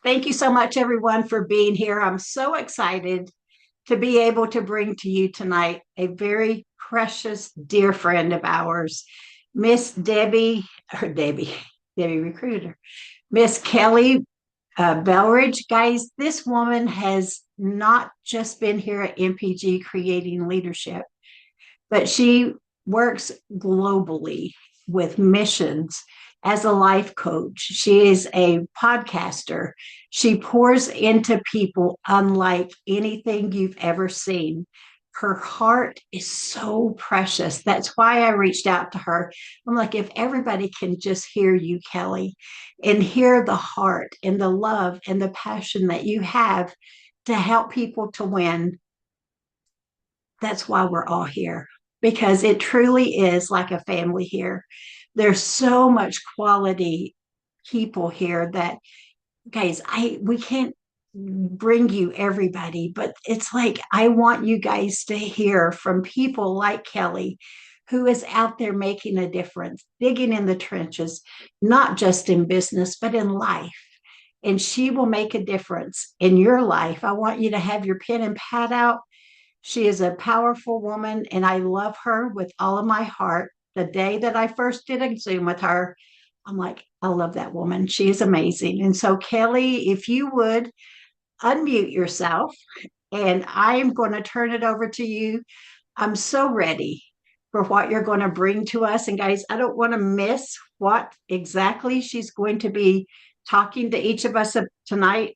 Thank you so much, everyone, for being here. I'm so excited to be able to bring to you tonight a very precious, dear friend of ours, Miss Debbie, or Debbie Recruiter, Miss Kelley Beveridge. Guys, this woman has not just been here at MPG creating leadership, but she works globally with missions as a life coach. She is a podcaster. She pours into people unlike anything you've ever seen. Her heart is so precious. That's why I reached out to her. I'm like, if everybody can just hear you, Kelley, and hear the heart and the love and the passion that you have to help people to win, that's why we're all here, because it truly is like a family here. There's so much quality people here that, guys, I we can't bring you everybody, but it's like I want you guys to hear from people like Kelley, who is out there making a difference, digging in the trenches, not just in business but in life. And she will make a difference in your life. I want you to have your pen and pad out. She is a powerful woman, and I love her with all of my heart. The day that I first did a Zoom with her, I'm like, I love that woman. She is amazing. And so, Kelley, if you would unmute yourself, and I am going to turn it over to you. I'm so ready for what you're going to bring to us. And, guys, I don't want to miss what exactly she's going to be talking to each of us tonight,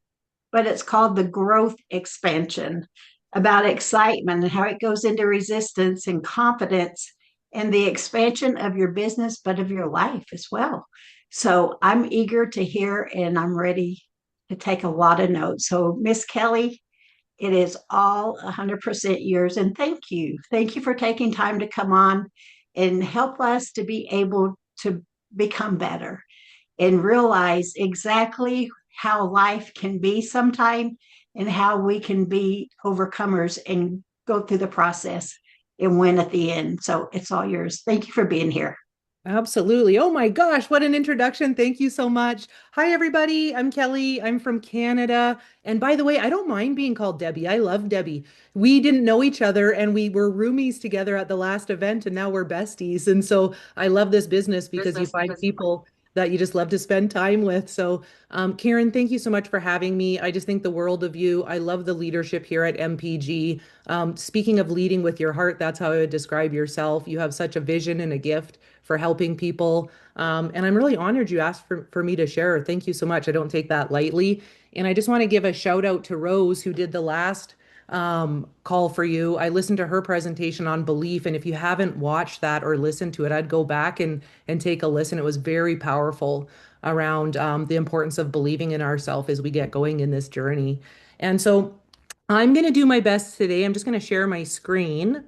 but it's called the growth expansion, about excitement and how it goes into resistance and confidence and the expansion of your business, but of your life as well. So I'm eager to hear and I'm ready to take a lot of notes. So, Miss Kelley, it is all 100% yours. And thank you. Thank you for taking time to come on and help us to be able to become better and realize exactly how life can be sometime and how we can be overcomers and go through the process and win at the end. So it's all yours. Thank you for being here. Absolutely. Oh my gosh, what an introduction. Thank you so much. Hi, everybody. I'm Kelley. I'm from Canada. And by the way, I don't mind being called Debbie. I love Debbie. We didn't know each other and we were roomies together at the last event, and now we're besties. And so I love this business because you find people that you just love to spend time with. So, Karen, thank you so much for having me. I just think the world of you. I love the leadership here at MPG. Speaking of leading with your heart, that's how I would describe yourself. You have such a vision and a gift for helping people. And I'm really honored you asked for me to share. Thank you so much. I don't take that lightly. And I just want to give a shout out to Rose, who did the last call for you. I listened to her presentation on belief. And if you haven't watched that or listened to it, I'd go back and take a listen. It was very powerful around the importance of believing in ourselves as we get going in this journey. And so I'm going to do my best today. I'm just going to share my screen.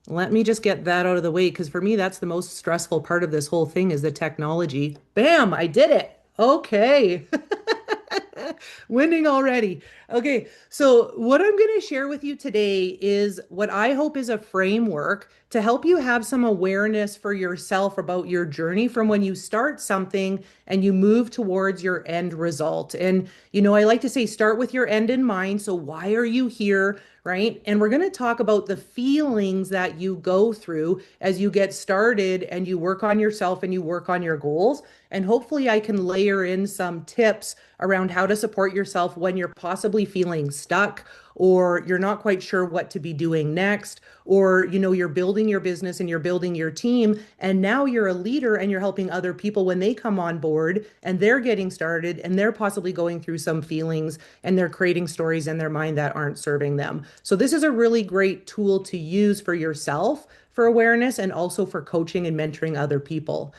Let me just get that out of the way because for me, that's the most stressful part of this whole thing is the technology. Bam, I did it. Okay. Winning already. Okay, so what I'm going to share with you today is what I hope is a framework to help you have some awareness for yourself about your journey from when you start something and you move towards your end result. And, I like to say start with your end in mind. So, why are you here? Right. And we're going to talk about the feelings that you go through as you get started and you work on yourself and you work on your goals. And hopefully, I can layer in some tips around how to support yourself when you're possibly feeling stuck or you're not quite sure what to be doing next, or you're building your business and you're building your team and now you're a leader and you're helping other people when they come on board and they're getting started and they're possibly going through some feelings and they're creating stories in their mind that aren't serving them. So this is a really great tool to use for yourself for awareness and also for coaching and mentoring other people.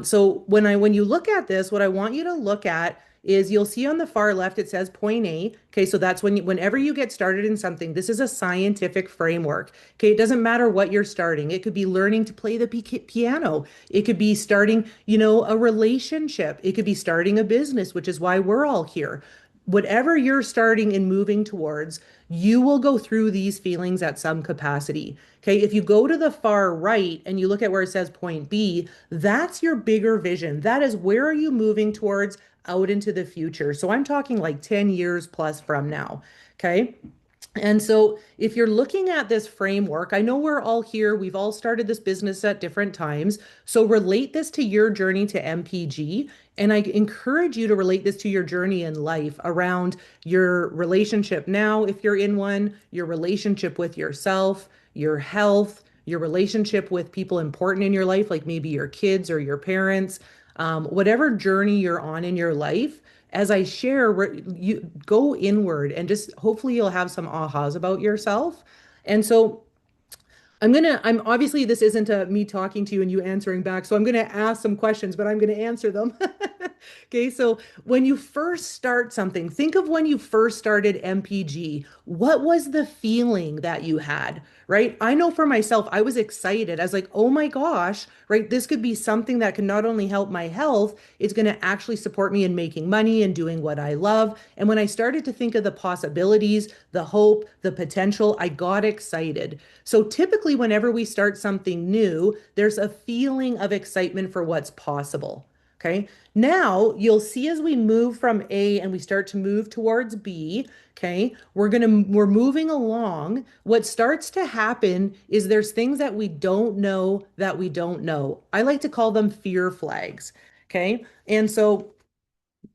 So when you look at this, what I want you to look at is you'll see on the far left it says point A. Okay, so that's whenever you get started in something, this is a scientific framework. Okay, it doesn't matter what you're starting. It could be learning to play the piano. It could be starting, a relationship. It could be starting a business, which is why we're all here. whatever you're starting and moving towards, you will go through these feelings at some capacity. Okay, if you go to the far right and you look at where it says point B, that's your bigger vision. That is where are you moving towards out into the future. So I'm talking like 10 years plus from now. Okay. And so, if you're looking at this framework, I know we're all here, we've all started this business at different times. So, relate this to your journey to MPG. And I encourage you to relate this to your journey in life around your relationship now, if you're in one, your relationship with yourself, your health, your relationship with people important in your life, like maybe your kids or your parents, whatever journey you're on in your life as I share, you go inward and just hopefully you'll have some ahas about yourself. And so I'm obviously this isn't me talking to you and you answering back. So I'm gonna ask some questions, but I'm gonna answer them. Okay, so when you first start something, think of when you first started MPG. What was the feeling that you had, right? I know for myself, I was excited. I was like, oh my gosh, right? This could be something that can not only help my health, it's going to actually support me in making money and doing what I love. And when I started to think of the possibilities, the hope, the potential, I got excited. So typically, whenever we start something new, there's a feeling of excitement for what's possible. Okay. Now you'll see as we move from A and we start to move towards B, okay, we're moving along. What starts to happen is there's things that we don't know that we don't know. I like to call them fear flags. Okay. And so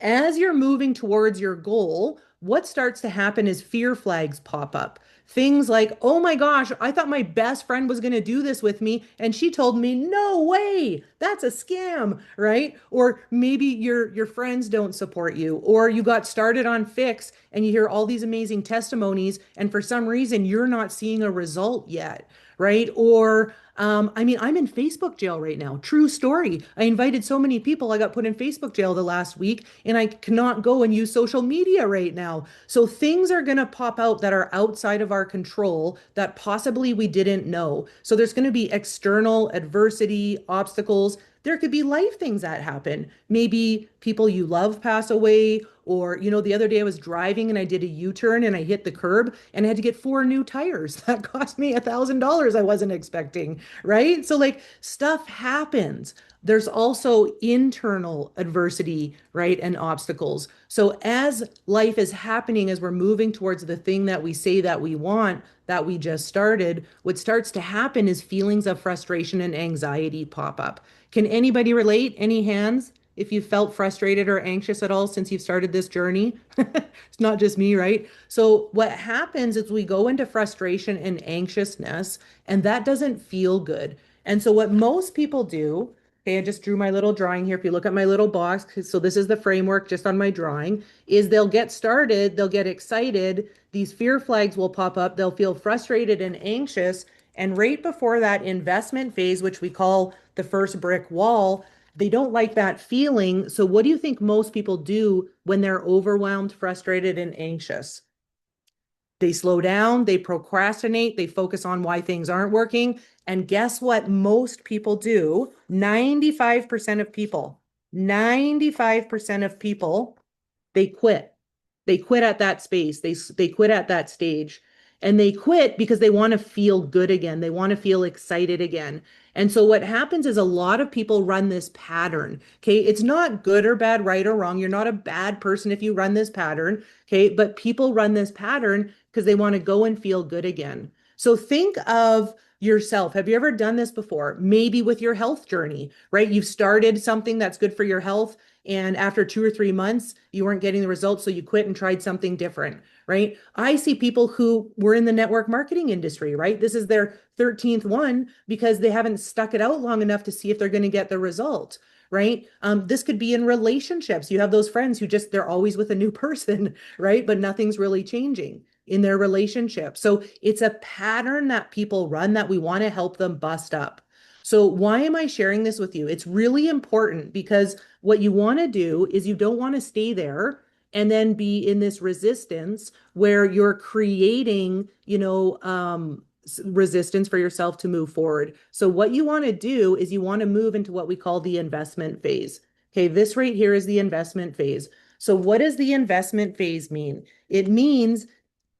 as you're moving towards your goal, what starts to happen is fear flags pop up. Things like, oh my gosh, I thought my best friend was going to do this with me, and she told me, no way, that's a scam, right? Or maybe your friends don't support you, or you got started on Fix and you hear all these amazing testimonies, and for some reason you're not seeing a result yet, right? Or I mean, I'm in Facebook jail right now. True story. I invited so many people. I got put in Facebook jail the last week, and I cannot go and use social media right now. So things are going to pop out that are outside of our control that possibly we didn't know. So there's going to be external adversity, obstacles. There could be life things that happen. Maybe people you love pass away, or, the other day I was driving and I did a U-turn and I hit the curb and I had to get 4 new tires. That cost me $1,000 I wasn't expecting, right? So, like, stuff happens. There's also internal adversity, right? And obstacles. So, as life is happening, as we're moving towards the thing that we say that we want, that we just started, what starts to happen is feelings of frustration and anxiety pop up. Can anybody relate? Any hands? If you felt frustrated or anxious at all since you've started this journey, it's not just me, right? So, what happens is we go into frustration and anxiousness, and that doesn't feel good. And so, what most people do, okay, I just drew my little drawing here. If you look at my little box, so this is the framework just on my drawing, is they'll get started, they'll get excited, these fear flags will pop up, they'll feel frustrated and anxious. And right before that investment phase, which we call the first brick wall, they don't like that feeling. So, what do you think most people do when they're overwhelmed, frustrated, and anxious? They slow down, they procrastinate, they focus on why things aren't working. And guess what most people do? 95% of people, 95% of people, they quit. They quit at that space. They quit at that stage. And they quit because they want to feel good again. They want to feel excited again. And so what happens is a lot of people run this pattern. Okay. It's not good or bad, right or wrong. You're not a bad person if you run this pattern. Okay. But people run this pattern because they want to go and feel good again. So think of yourself. Have you ever done this before? Maybe with your health journey, right? You've started something that's good for your health. And after 2 or 3 months, you weren't getting the results. So you quit and tried something different, right? I see people who were in the network marketing industry, right? This is their 13th one because they haven't stuck it out long enough to see if they're going to get the result, right? This could be in relationships. You have those friends who they're always with a new person, right? But nothing's really changing in their relationship. So it's a pattern that people run that we want to help them bust up. So why am I sharing this with you? It's really important because what you want to do is you don't want to stay there and then be in this resistance where you're creating, resistance for yourself to move forward. So what you want to do is you want to move into what we call the investment phase. Okay, this right here is the investment phase. So what does the investment phase mean? It means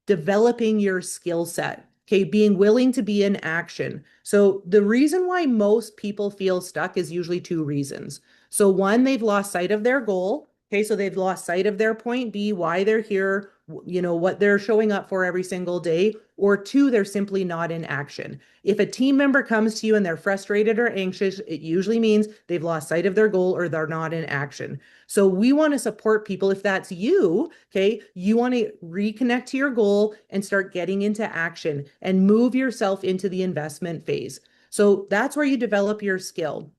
developing your skill set. Okay, being willing to be in action. So the reason why most people feel stuck is usually two reasons. So one, they've lost sight of their goal. Okay, so they've lost sight of their point B, why they're here, what they're showing up for every single day. Or two, they're simply not in action. If a team member comes to you and they're frustrated or anxious, it usually means they've lost sight of their goal or they're not in action. So we want to support people. If that's you, okay, you want to reconnect to your goal and start getting into action and move yourself into the investment phase. So that's where you develop your skill.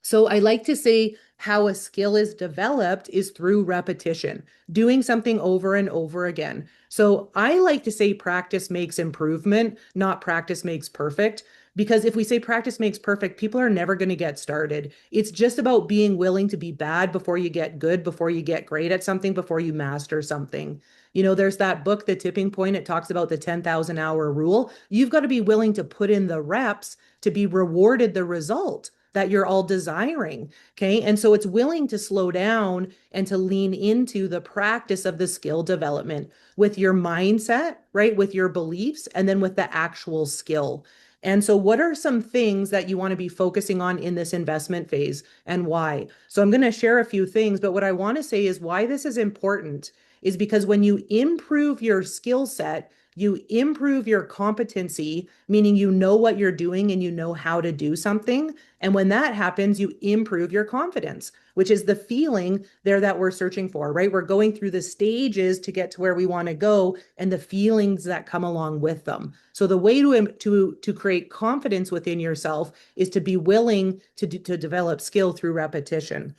So I like to say how a skill is developed is through repetition, doing something over and over again. So I like to say practice makes improvement, not practice makes perfect. Because if we say practice makes perfect, people are never going to get started. It's just about being willing to be bad before you get good, before you get great at something, before you master something. There's that book, The Tipping Point. It talks about the 10,000-hour rule. You've got to be willing to put in the reps to be rewarded the result that you're all desiring. Okay. And so it's willing to slow down and to lean into the practice of the skill development with your mindset, right? With your beliefs, and then with the actual skill. And so, what are some things that you want to be focusing on in this investment phase and why? So, I'm going to share a few things, but what I want to say is why this is important is because when you improve your skill set, you improve your competency, meaning you know what you're doing and you know how to do something. And when that happens, you improve your confidence, which is the feeling there that we're searching for, right? We're going through the stages to get to where we want to go and the feelings that come along with them. So the way to create confidence within yourself is to be willing to develop skill through repetition.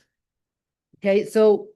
Okay, so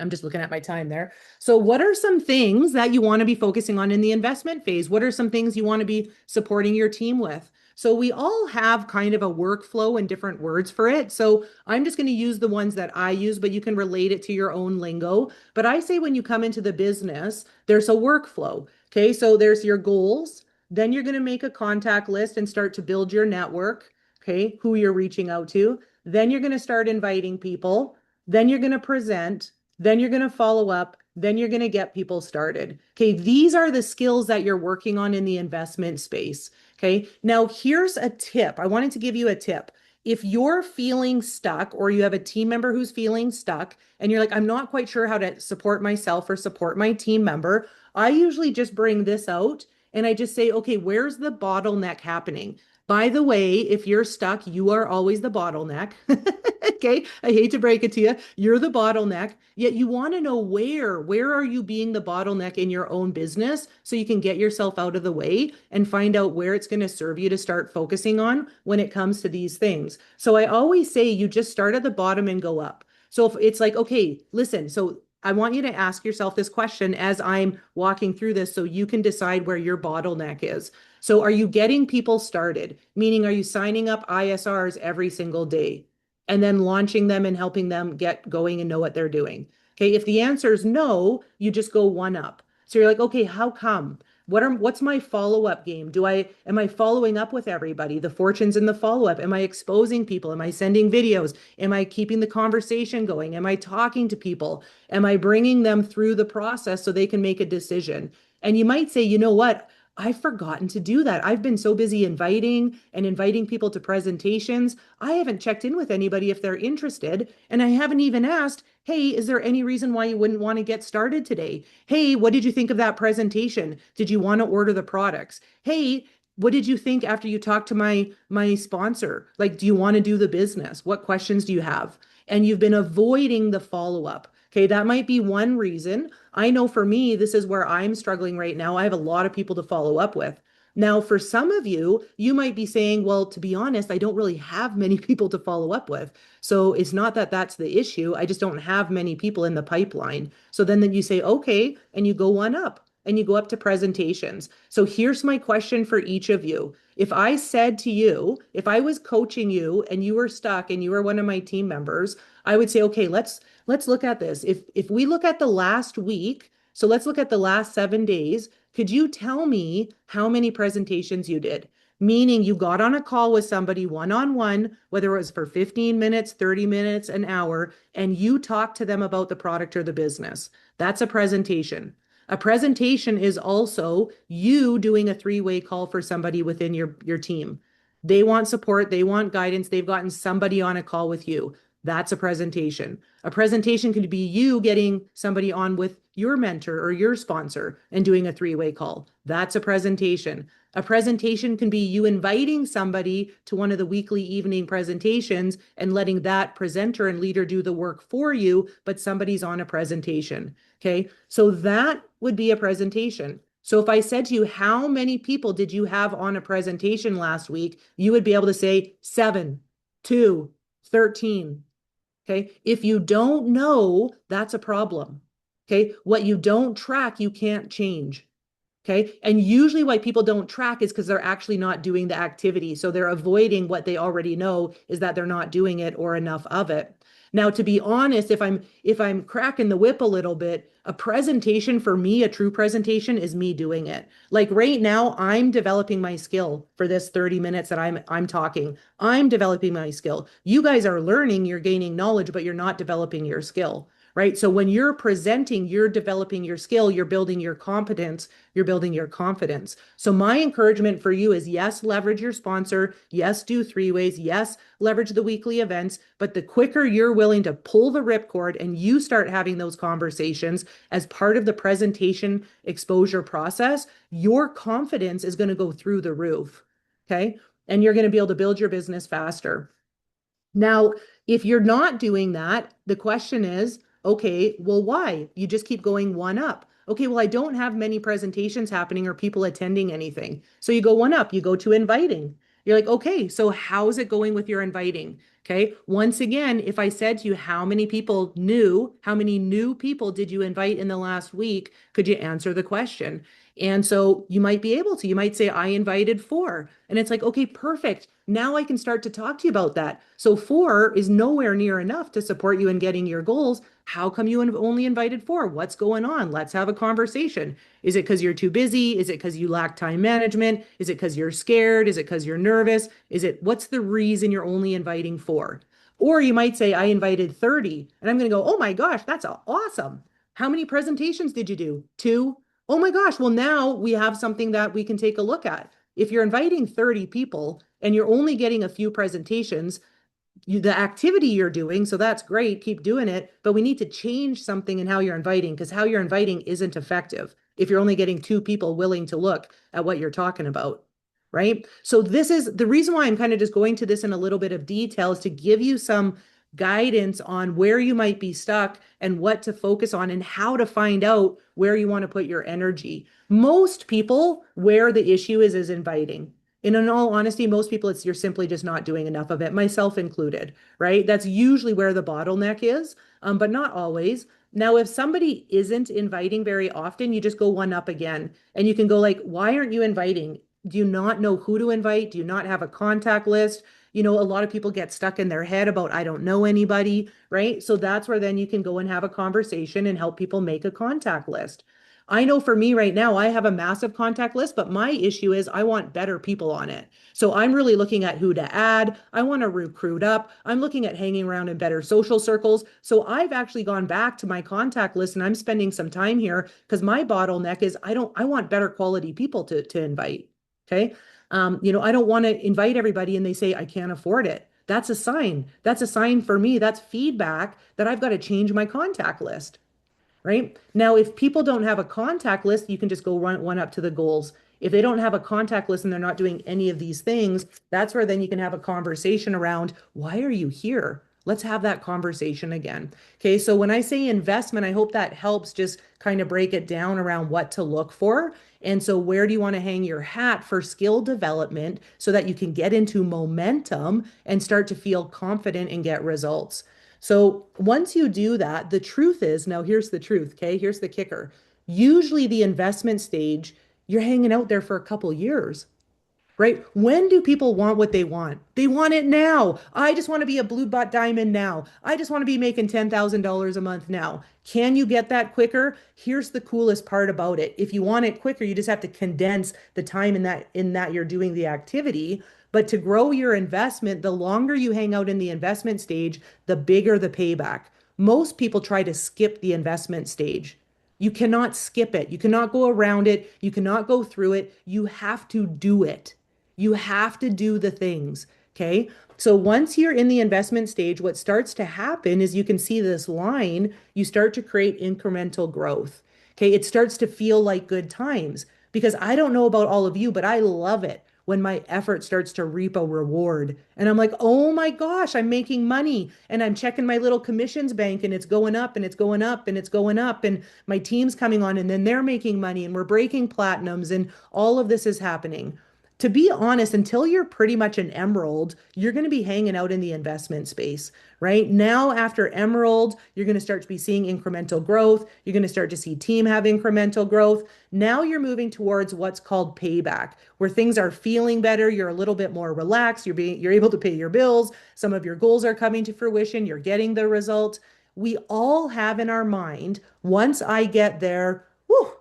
I'm just looking at my time there. So, what are some things that you want to be focusing on in the investment phase? What are some things you want to be supporting your team with? So, we all have kind of a workflow and different words for it. So, I'm just going to use the ones that I use, but you can relate it to your own lingo. But I say when you come into the business, there's a workflow. Okay. So, there's your goals. Then you're going to make a contact list and start to build your network. Okay. Who you're reaching out to. Then you're going to start inviting people. Then you're going to present, then you're going to follow up, then you're going to get people started. Okay, these are the skills that you're working on in the investment space. Okay, now here's a tip. I wanted to give you a tip. If you're feeling stuck or you have a team member who's feeling stuck and you're like, I'm not quite sure how to support myself or support my team member, I usually just bring this out and I just say, okay, where's the bottleneck happening? By the way, if you're stuck, you are always the bottleneck. Okay, I hate to break it to you. You're the bottleneck, yet you want to know where are you being the bottleneck in your own business so you can get yourself out of the way and find out where it's going to serve you to start focusing on when it comes to these things. So I always say you just start at the bottom and go up. So if it's like, okay, listen, so I want you to ask yourself this question as I'm walking through this so you can decide where your bottleneck is. So are you getting people started? Meaning, are you signing up ISRs every single day and then launching them and helping them get going and know what they're doing? Okay, if the answer is no, you just go one up. So you're like, okay, how come? What's my follow-up game? Am I following up with everybody? The fortunes in the follow-up. Am I exposing people? Am I sending videos? Am I keeping the conversation going? Am I talking to people? Am I bringing them through the process so they can make a decision? And you might say, you know what? I've forgotten to do that. I've been so busy inviting people to presentations. I haven't checked in with anybody if they're interested. And I haven't even asked, hey, is there any reason why you wouldn't want to get started today? Hey, what did you think of that presentation? Did you want to order the products? Hey, what did you think after you talked to my sponsor? Like, do you want to do the business? What questions do you have? And you've been avoiding the follow-up. Okay, that might be one reason. I know for me, this is where I'm struggling right now. I have a lot of people to follow up with. Now, for some of you, you might be saying, well, to be honest, I don't really have many people to follow up with. So it's not that that's the issue. I just don't have many people in the pipeline. So then you say, okay, and you go one up and you go up to presentations. So here's my question for each of you. If I said to you, if I was coaching you and you were stuck and you were one of my team members, I would say, okay, let's look at this. If we look at the last week, so let's look at the last 7 days, could you tell me how many presentations you did? meaning you got on a call with somebody one on one, whether it was for 15 minutes, 30 minutes, an hour, and you talked to them about the product or the business. That's a presentation. A presentation is also you doing a three-way call for somebody within your team. They want support, they want guidance, they've gotten somebody on a call with you. That's a presentation. A presentation could be you getting somebody on with your mentor or your sponsor and doing a three-way call. That's a presentation. A presentation can be you inviting somebody to one of the weekly evening presentations and letting that presenter and leader do the work for you, but somebody's on a presentation. Okay. So that would be a presentation. So if I said to you, how many people did you have on a presentation last week? You would be able to say 7, 2, 13. Okay. If you don't know, that's a problem. Okay. What you don't track, you can't change. Okay. And usually why people don't track is because they're actually not doing the activity. So they're avoiding what they already know is that they're not doing it or enough of it. Now, to be honest, if I'm cracking the whip a little bit, a presentation for me, a true presentation is me doing it. Like right now, I'm developing my skill for this 30 minutes that I'm talking. I'm developing my skill. You guys are learning, you're gaining knowledge, but you're not developing your skill. Right. So when you're presenting, you're developing your skill, you're building your competence, you're building your confidence. So my encouragement for you is yes, leverage your sponsor. Yes, do three ways. Yes, leverage the weekly events. But the quicker you're willing to pull the ripcord and you start having those conversations as part of the presentation exposure process, your confidence is going to go through the roof. Okay. And you're going to be able to build your business faster. Now, if you're not doing that, the question is, okay, well, why? You just keep going one up. Okay, well, I don't have many presentations happening or people attending anything. So you go one up, you go to inviting. You're like, okay, so how's it going with your inviting? Okay, once again, if I said to you, how many new people did you invite in the last week? Could you answer the question? And so you might be able to. You might say, I invited 4. And it's like, okay, perfect. Now I can start to talk to you about that. So 4 is nowhere near enough to support you in getting your goals. How come you only invited 4? What's going on? Let's have a conversation. Is it because you're too busy? Is it because you lack time management? Is it because you're scared? Is it because you're nervous? What's the reason you're only inviting 4? Or you might say, I invited 30. And I'm going to go, oh my gosh, that's awesome. How many presentations did you do? 2? Oh my gosh, well, now we have something that we can take a look at. If you're inviting 30 people and you're only getting a few presentations, the activity you're doing, so that's great, keep doing it, but we need to change something in how you're inviting because how you're inviting isn't effective if you're only getting 2 people willing to look at what you're talking about. Right. So this is the reason why I'm kind of just going to this in a little bit of detail is to give you some guidance on where you might be stuck and what to focus on and how to find out where you want to put your energy. Most people, where the issue is inviting. And in all honesty, most people, you're simply just not doing enough of it, myself included, right? That's usually where the bottleneck is, but not always. Now, if somebody isn't inviting very often, you just go one up again and you can go like, why aren't you inviting? Do you not know who to invite? Do you not have a contact list? A lot of people get stuck in their head about, I don't know anybody, right? So that's where then you can go and have a conversation and help people make a contact list. I know for me right now, I have a massive contact list, but my issue is I want better people on it. So I'm really looking at who to add. I want to recruit up. I'm looking at hanging around in better social circles. So I've actually gone back to my contact list and I'm spending some time here because my bottleneck is I want better quality people to invite. Okay. I don't want to invite everybody and they say, I can't afford it. That's a sign. That's a sign for me. That's feedback that I've got to change my contact list. Right? Now, if people don't have a contact list, you can just go run one up to the goals. If they don't have a contact list and they're not doing any of these things, that's where then you can have a conversation around, why are you here? Let's have that conversation again. Okay, so when I say investment, I hope that helps just kind of break it down around what to look for. And so, where do you want to hang your hat for skill development so that you can get into momentum and start to feel confident and get results? So once you do that, the truth is, now here's the truth, okay? Here's the kicker. Usually the investment stage, you're hanging out there for a couple years, right? When do people want what they want? They want it now. I just want to be a blue bot diamond now. I just want to be making $10,000 a month now. Can you get that quicker? Here's the coolest part about it. If you want it quicker, you just have to condense the time in that you're doing the activity. But to grow your investment, the longer you hang out in the investment stage, the bigger the payback. Most people try to skip the investment stage. You cannot skip it. You cannot go around it. You cannot go through it. You have to do it. You have to do the things. Okay. So once you're in the investment stage, what starts to happen is you can see this line, you start to create incremental growth. Okay. It starts to feel like good times because I don't know about all of you, but I love it when my effort starts to reap a reward. And I'm like, oh my gosh, I'm making money. And I'm checking my little commissions bank and it's going up and it's going up and it's going up. And my team's coming on and then they're making money and we're breaking platinums and all of this is happening. To be honest, until you're pretty much an emerald, you're going to be hanging out in the investment space, right? Now, after emerald, you're going to start to be seeing incremental growth. You're going to start to see team have incremental growth. Now you're moving towards what's called payback, where things are feeling better. You're a little bit more relaxed. You're able to pay your bills. Some of your goals are coming to fruition. You're getting the result. We all have in our mind, once I get there, whew,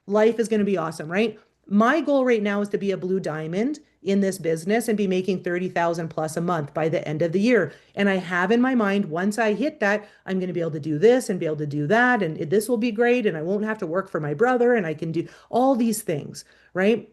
life is going to be awesome, right? My goal right now is to be a blue diamond in this business and be making 30,000 plus a month by the end of the year. And I have in my mind, once I hit that, I'm going to be able to do this and be able to do that. And this will be great. And I won't have to work for my brother and I can do all these things, right?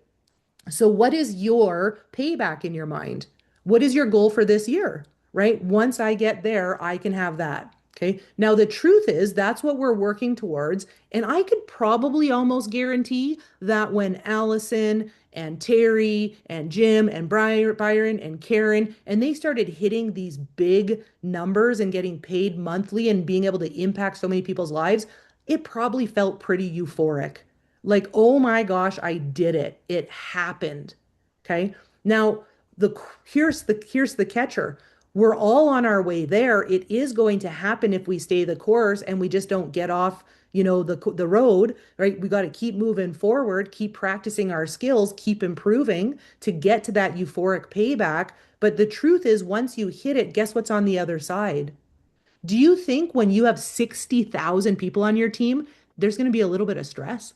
So, what is your payback in your mind? What is your goal for this year? Right? Once I get there, I can have that. Okay. Now, the truth is, that's what we're working towards. And I could probably almost guarantee that when Allison and Terry and Jim and Byron and Karen, and they started hitting these big numbers and getting paid monthly and being able to impact so many people's lives, it probably felt pretty euphoric. Like, oh my gosh, I did it. It happened. Okay. Now, the here's the catcher. We're all on our way there. It is going to happen if we stay the course and we just don't get off, the road, right? We got to keep moving forward, keep practicing our skills, keep improving to get to that euphoric payback. But the truth is, once you hit it, guess what's on the other side? Do you think when you have 60,000 people on your team, there's going to be a little bit of stress?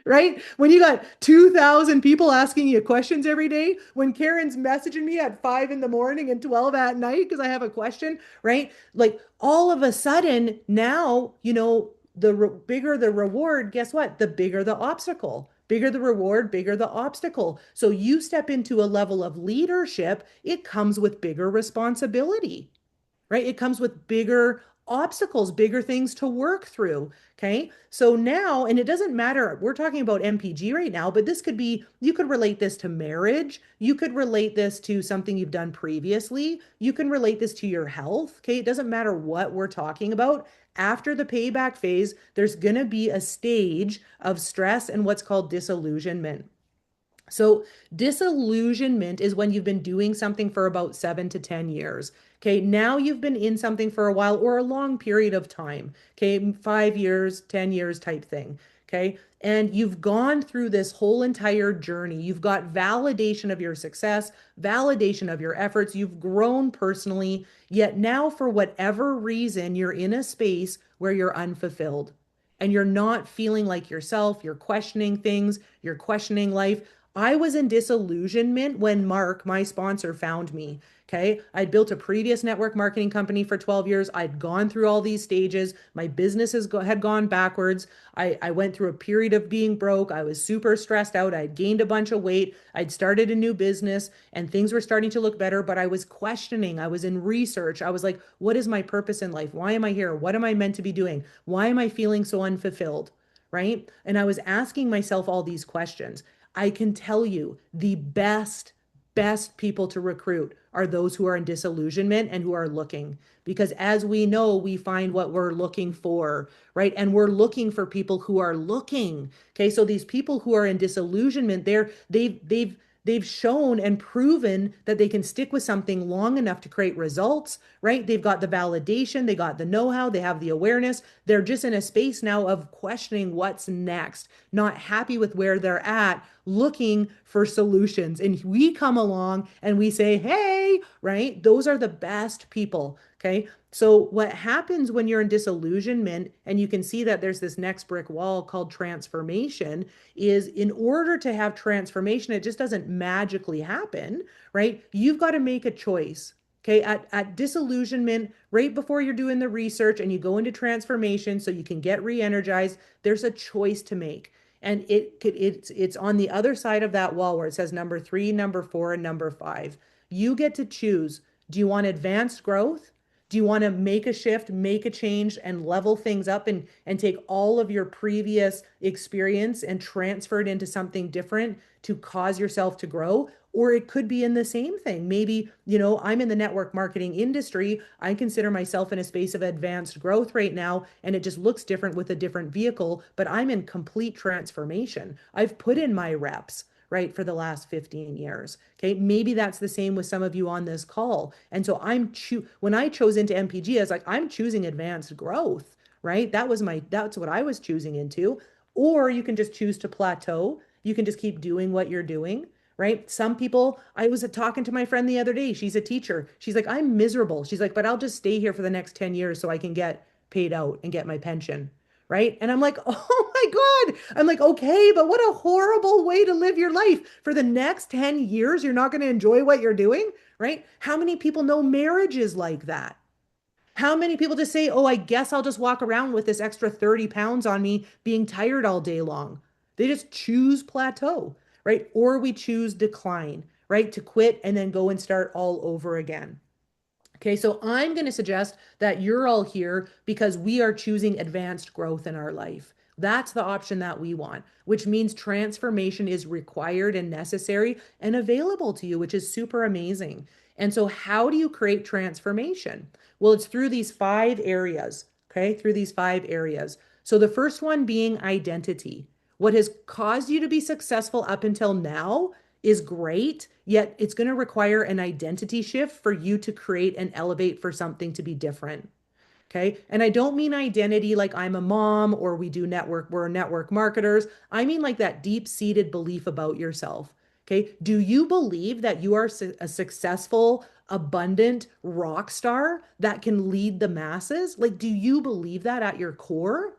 Right? When you got 2,000 people asking you questions every day, when Karen's messaging me at 5 in the morning and 12 at night because I have a question, right? Like all of a sudden now, bigger the reward, guess what? The bigger the obstacle. Bigger the reward, bigger the obstacle. So you step into a level of leadership, it comes with bigger responsibility, right? It comes with bigger obstacles, bigger things to work through. Okay. So now, and it doesn't matter, we're talking about MPG right now, but this could be, you could relate this to marriage. You could relate this to something you've done previously. You can relate this to your health. Okay. It doesn't matter what we're talking about. After the payback phase, there's going to be a stage of stress and what's called disillusionment. So, disillusionment is when you've been doing something for about 7 to 10 years. Okay, now you've been in something for a while or a long period of time. Okay, 5 years, 10 years type thing. Okay, and you've gone through this whole entire journey. You've got validation of your success, validation of your efforts. You've grown personally, yet now, for whatever reason, you're in a space where you're unfulfilled and you're not feeling like yourself. You're questioning things, you're questioning life. I was in disillusionment when Mark, my sponsor, found me. Okay. I'd built a previous network marketing company for 12 years. I'd gone through all these stages. My had gone backwards. I went through a period of being broke. I was super stressed out. I'd gained a bunch of weight. I'd started a new business and things were starting to look better, but I was questioning. I was in research. I was like, what is my purpose in life? Why am I here? What am I meant to be doing? Why am I feeling so unfulfilled? Right. And I was asking myself all these questions. I can tell you the best people to recruit are those who are in disillusionment and who are looking. Because as we know, we find what we're looking for, right? And we're looking for people who are looking. Okay. So these people who are in disillusionment, they've shown and proven that they can stick with something long enough to create results, right? They've got the validation, they got the know-how, they have the awareness. They're just in a space now of questioning what's next, not happy with where they're at. looking for solutions. And we come along and we say, hey, right? Those are the best people. Okay. So what happens when you're in disillusionment and you can see that there's this next brick wall called transformation is in order to have transformation, it just doesn't magically happen, right? You've got to make a choice. Okay, at disillusionment, right before you're doing the research and you go into transformation so you can get re-energized, there's a choice to make. And it's on the other side of that wall where it says number 3, number 4, and number 5. You get to choose. Do you want advanced growth? Do you want to make a shift, make a change, and level things up and take all of your previous experience and transfer it into something different to cause yourself to grow? Or it could be in the same thing. Maybe, I'm in the network marketing industry. I consider myself in a space of advanced growth right now, and it just looks different with a different vehicle, but I'm in complete transformation. I've put in my reps, right, for the last 15 years. Okay. Maybe that's the same with some of you on this call. And so when I chose into MPG, I was like, I'm choosing advanced growth, right? That's what I was choosing into. Or you can just choose to plateau. You can just keep doing what you're doing, right? Some people, I was talking to my friend the other day. She's a teacher. She's like, I'm miserable. She's like, but I'll just stay here for the next 10 years so I can get paid out and get my pension. Right. And I'm like, oh my God. I'm like, okay, but what a horrible way to live your life. For the next 10 years, you're not going to enjoy what you're doing. Right. How many people know marriages like that? How many people just say, oh, I guess I'll just walk around with this extra 30 pounds on me being tired all day long? They just choose plateau, right? Or we choose decline, right? To quit and then go and start all over again. Okay, so I'm going to suggest that you're all here because we are choosing advanced growth in our life. That's the option that we want, which means transformation is required and necessary and available to you, which is super amazing. And so, how do you create transformation? Well, it's through these 5 areas, okay? Through these 5 areas. So, the first one being identity. What has caused you to be successful up until now is great, yet it's going to require an identity shift for you to create and elevate for something to be different. Okay. And I don't mean identity like I'm a mom or we're network marketers. I mean like that deep seated belief about yourself. Okay. Do you believe that you are a successful, abundant rock star that can lead the masses? Like, do you believe that at your core?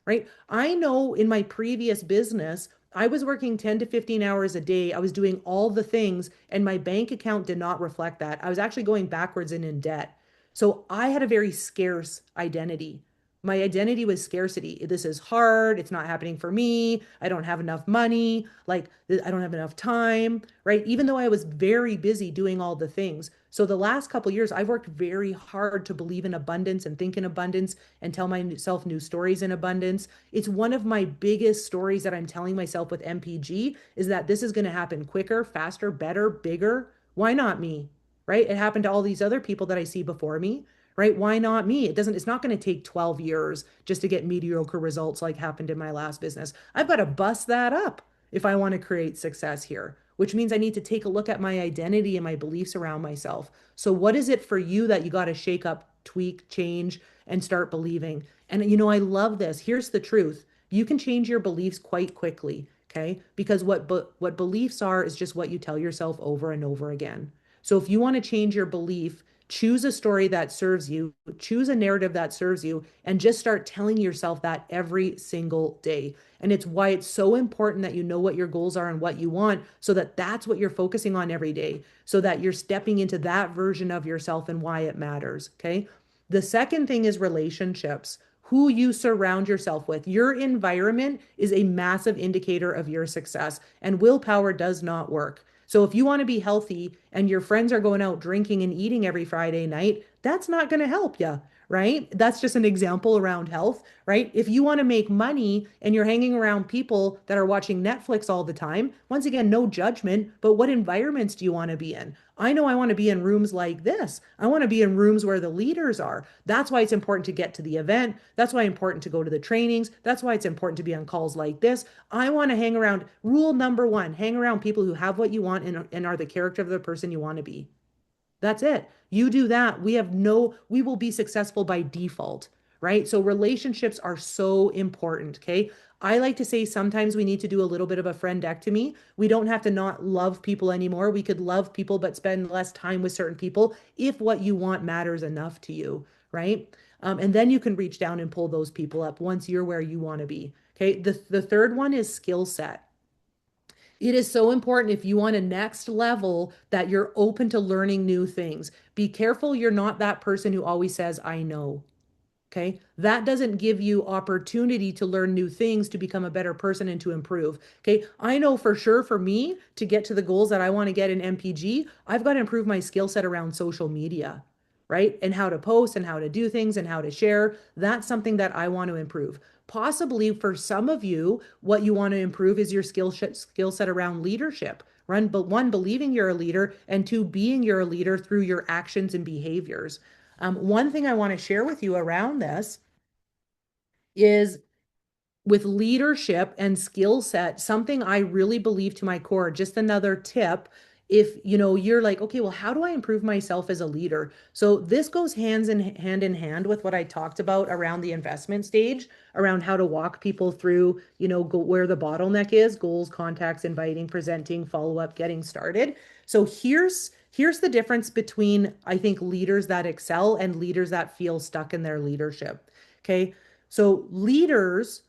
Right? I know in my previous business, I was working 10 to 15 hours a day. I was doing all the things, and my bank account did not reflect that. I was actually going backwards and in debt. So I had a very scarce identity. My identity was scarcity. This is hard. It's not happening for me. I don't have enough money. Like, I don't have enough time, right? Even though I was very busy doing all the things. So the last couple years, I've worked very hard to believe in abundance and think in abundance and tell myself new stories in abundance. It's one of my biggest stories that I'm telling myself with MPG is that this is going to happen quicker, faster, better, bigger. Why not me? Right? It happened to all these other people that I see before me, right? Why not me? It's not going to take 12 years just to get mediocre results like happened in my last business. I've got to bust that up if I want to create success here, which means I need to take a look at my identity and my beliefs around myself. So, what is it for you that you got to shake up, tweak, change, and start believing? And I love this. Here's the truth. You can change your beliefs quite quickly, okay? Because what beliefs are is just what you tell yourself over and over again. So if you want to change your belief, choose a story that serves you, choose a narrative that serves you, and just start telling yourself that every single day. And it's why it's so important that you know what your goals are and what you want so that that's what you're focusing on every day, so that you're stepping into that version of yourself and why it matters. Okay. The second thing is relationships. Who you surround yourself with. Your environment is a massive indicator of your success, and willpower does not work. So if you want to be healthy and your friends are going out drinking and eating every Friday night, that's not going to help you, right? That's just an example around health, right? If you want to make money and you're hanging around people that are watching Netflix all the time, once again, no judgment, but what environments do you want to be in? I know I want to be in rooms like this. I want to be in rooms where the leaders are. That's why it's important to get to the event. That's why it's important to go to the trainings. That's why it's important to be on calls like this. I want to hang around. Rule number one, hang around people who have what you want and are the character of the person you want to be. That's it. You do that. We will be successful by default, right? So relationships are so important, okay? I like to say sometimes we need to do a little bit of a friendectomy. We don't have to not love people anymore. We could love people, but spend less time with certain people if what you want matters enough to you, right? And then you can reach down and pull those people up once you're where you want to be. Okay. The third one is skill set. It is so important if you want a next level that you're open to learning new things. Be careful you're not that person who always says, I know. Okay. That doesn't give you opportunity to learn new things, to become a better person and to improve. Okay. I know for sure for me to get to the goals that I want to get in MPG, I've got to improve my skill set around social media, right? And how to post and how to do things and how to share. That's something that I want to improve. Possibly for some of you, what you want to improve is your skill set around leadership. Run, but one, believing you're a leader, and two, being you're a leader through your actions and behaviors. One thing I want to share with you around this is with leadership and skill set, something I really believe to my core, just another tip. If you're like, okay, well, how do I improve myself as a leader? So this goes hand in hand with what I talked about around the investment stage, around how to walk people through, where the bottleneck is: goals, contacts, inviting, presenting, follow up, getting started. So here's the difference between, I think, leaders that excel and leaders that feel stuck in their leadership. Okay. So leaders,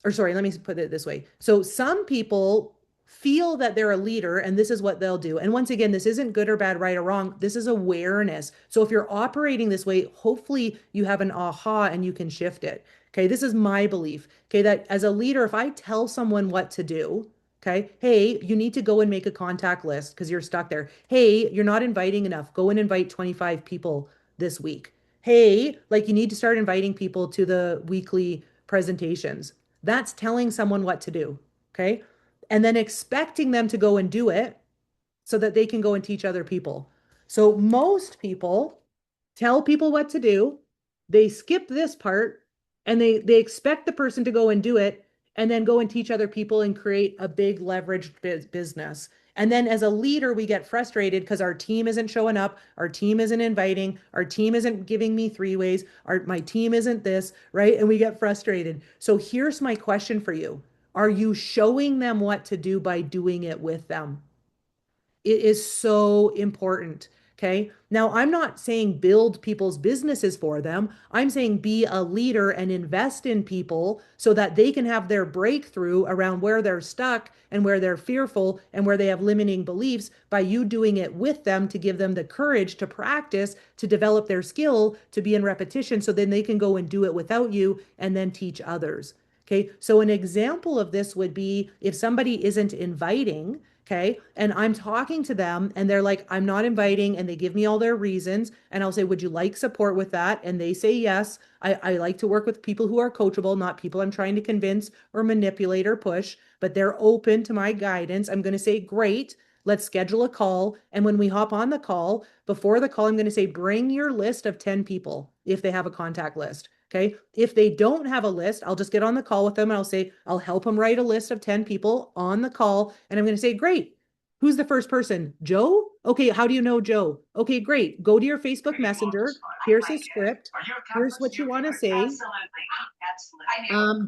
or sorry, let me put it this way. So some people feel that they're a leader and this is what they'll do. And once again, this isn't good or bad, right or wrong. This is awareness. So if you're operating this way, hopefully you have an aha and you can shift it. Okay, this is my belief. Okay, that as a leader, if I tell someone what to do, okay, hey, you need to go and make a contact list because you're stuck there. Hey, you're not inviting enough. Go and invite 25 people this week. Hey, like you need to start inviting people to the weekly presentations. That's telling someone what to do. Okay. And then expecting them to go and do it so that they can go and teach other people. So most people tell people what to do, they skip this part, and they expect the person to go and do it and then go and teach other people and create a big leveraged business. And then as a leader, we get frustrated because our team isn't showing up, our team isn't inviting, our team isn't giving me three ways, my team isn't this, right? And we get frustrated. So here's my question for you. Are you showing them what to do by doing it with them? It is so important. Okay. Now, I'm not saying build people's businesses for them. I'm saying be a leader and invest in people so that they can have their breakthrough around where they're stuck and where they're fearful and where they have limiting beliefs by you doing it with them to give them the courage to practice, to develop their skill, to be in repetition so then they can go and do it without you and then teach others. Okay. So an example of this would be if somebody isn't inviting. Okay. And I'm talking to them and they're like, I'm not inviting. And they give me all their reasons. And I'll say, would you like support with that? And they say yes. I like to work with people who are coachable, not people I'm trying to convince or manipulate or push, but they're open to my guidance. I'm going to say, great. Let's schedule a call. And when we hop on the call, before the call, I'm going to say, bring your list of 10 people if they have a contact list. Okay. If they don't have a list, I'll just get on the call with them and I'll say, I'll help them write a list of 10 people on the call. And I'm going to say, great. Who's the first person? Joe? Okay. How do you know Joe? Okay, great. Go to your Facebook Messenger. Here's his script. Here's what you want to say.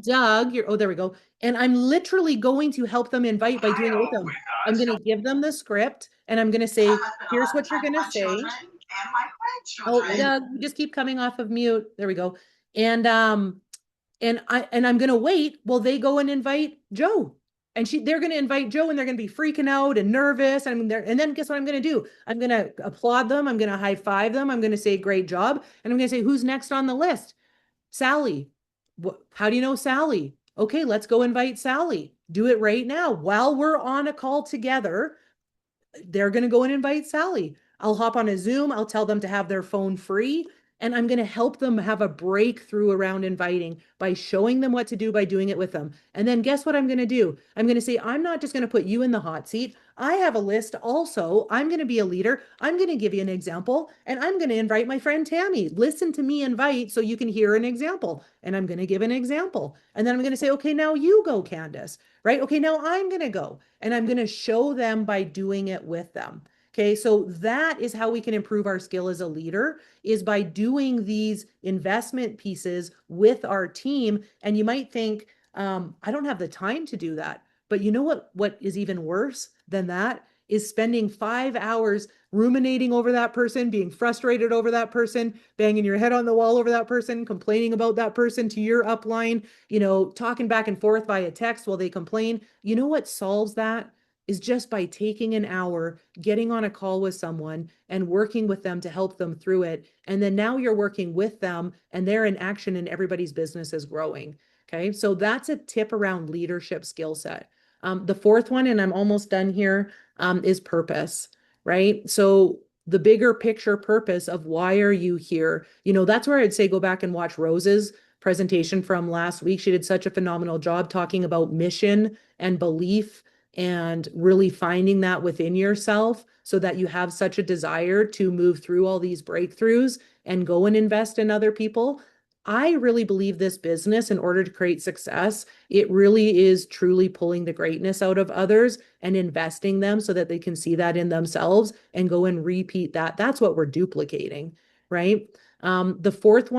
Doug, oh, there we go. And I'm literally going to help them invite by doing it with them. I'm going to give them the script and I'm going to say, here's what you're going to say. Oh, Doug, you just keep coming off of mute. There we go. And I'm gonna wait while they go and invite Joe. And they're gonna invite Joe and they're gonna be freaking out and nervous. And then guess what I'm gonna do? I'm gonna applaud them, I'm gonna high five them, I'm gonna say great job, and I'm gonna say, who's next on the list? Sally. How do you know Sally? Okay, let's go invite Sally. Do it right now while we're on a call together. They're going to go and invite Sally. I'll hop on a Zoom. I'll tell them to have their phone free. And I'm going to help them have a breakthrough around inviting by showing them what to do by doing it with them. And then guess what I'm going to do? I'm going to say, I'm not just going to put you in the hot seat. I have a list also. I'm going to be a leader. I'm going to give you an example and I'm going to invite my friend Tammy. Listen to me invite so you can hear an example. And I'm going to give an example. And then I'm going to say, okay, now you go, Candace, right? Okay, now I'm going to go and I'm going to show them by doing it with them. Okay, so that is how we can improve our skill as a leader is by doing these investment pieces with our team. And you might think, I don't have the time to do that. But you know what is even worse than that is spending 5 hours ruminating over that person, being frustrated over that person, banging your head on the wall over that person, complaining about that person to your upline, talking back and forth via text while they complain. You know what solves that? Is just by taking an hour, getting on a call with someone and working with them to help them through it. And then now you're working with them and they're in action and everybody's business is growing. Okay. So that's a tip around leadership skill set. The fourth one, and I'm almost done here, is purpose, right? So the bigger picture purpose of why are you here? That's where I'd say go back and watch Rose's presentation from last week. She did such a phenomenal job talking about mission and belief and really finding that within yourself so that you have such a desire to move through all these breakthroughs and go and invest in other people. I really believe this business, in order to create success, it really is truly pulling the greatness out of others and investing them so that they can see that in themselves and go and repeat that. That's what we're duplicating, right? The fifth